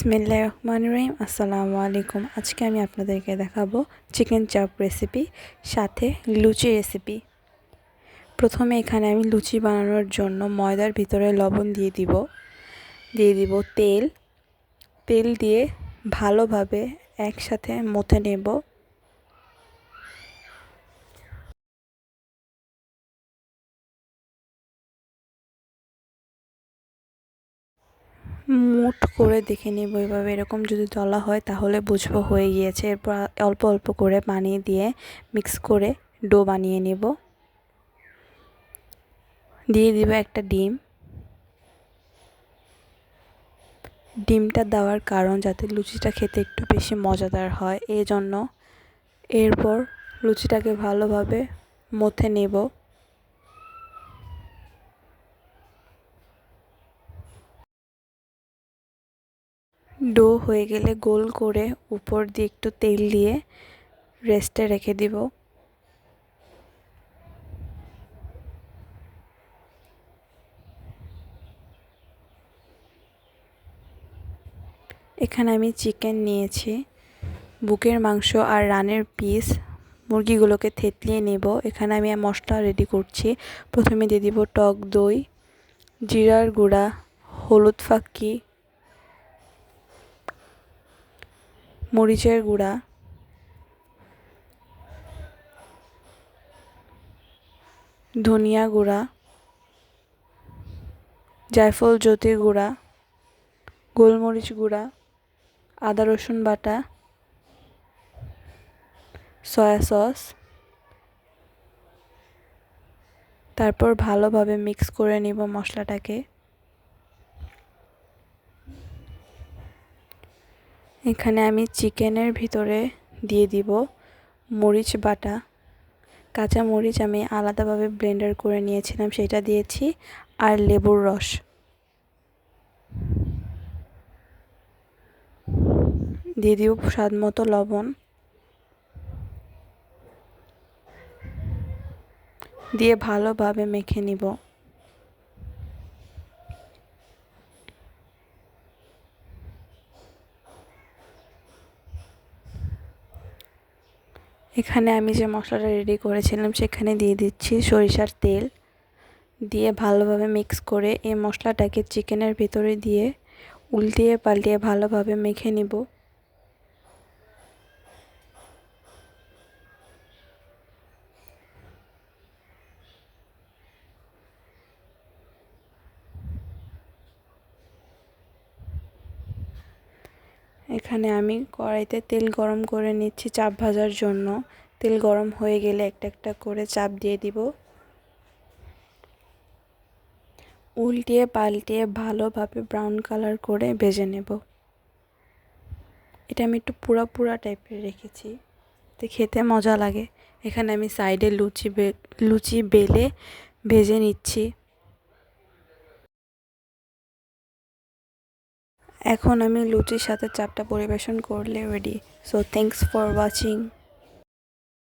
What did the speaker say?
বিসমিল্লাহির রহমানির রহিম। আসসালামু আলাইকুম। আজকে আমি আপনাদেরকে দেখাবো চিকেন চাপ রেসিপি, সাথে লুচি রেসিপি। প্রথমে এখানে আমি লুচি বানানোর জন্য ময়দার ভিতরে লবণ দিয়ে দিব তেল দিয়ে ভালোভাবে একসাথে মথে নেব। মুঠ করে দেখে নেব, এভাবে এরকম যদি দলা হয় তাহলে বুঝবো হয়ে গিয়েছে। এরপর অল্প অল্প করে পানি দিয়ে মিক্স করে ডো বানিয়ে নেব। দিয়ে দিব একটা ডিমটা দেওয়ার কারণ যাতে লুচিটা খেতে একটু বেশি মজাদার হয়, এই জন্য। এরপর লুচিটাকে ভালোভাবে মথে নেব। ডো হয়ে গেলে গোল করে উপর দিয়ে একটু তেল দিয়ে রেস্টে রেখে দিব। এখানে আমি চিকেন নিয়েছি, বুকের মাংস আর রানের পিস। মুরগিগুলোকে থেতলিয়ে নেব। এখানে আমি মশলা রেডি করছি। প্রথমে দিয়ে দিব টক দই, জিরার গুঁড়া, হলুদ ফাঁকি, মরিচের গুঁড়া, ধনিয়া গুঁড়া, জায়ফল জ্যোতির গুঁড়া, গোলমরিচ গুঁড়া, আদা রসুন বাটা, সয়া সস। তারপর ভালোভাবে মিক্স করে নিব মশলাটাকে। এখানে আমি চিকেনের ভিতরে দিয়ে দিব মরিচ বাটা, কাঁচা মরিচ আমি আলাদাভাবে ব্লেন্ডার করে নিয়েছিলাম, সেটা দিয়েছি, আর লেবুর রস দিয়ে দিব, স্বাদ মতো লবণ দিয়ে ভালোভাবে মেখে নিব। এখানে আমি যে মশলাটা রেডি করেছিলাম সেখানে দিয়ে দিচ্ছি সরিষার তেল, দিয়ে ভালোভাবে মিক্স করে এই মশলাটাকে চিকেনের ভিতরে দিয়ে উল্টিয়ে পাল্টিয়ে ভালোভাবে মেখে নিব। এখানে আমি কড়াইতে তেল গরম করে নিচ্ছি চাপ ভাজার জন্য। তেল গরম হয়ে গেলে একটা একটা করে চাপ দিয়ে দিব। উল্টিয়ে পাল্টিয়ে ভালোভাবে ব্রাউন কালার করে ভেজে নেব। এটা আমি একটু পুরা পুরা টাইপের রেখেছি, তো খেতে মজা লাগে। এখানে আমি সাইডে লুচি বেলে ভেজে নিচ্ছি। এখন আমি লুচির সাথে চাপটা পরিবেশন করলে ready. So thanks for watching.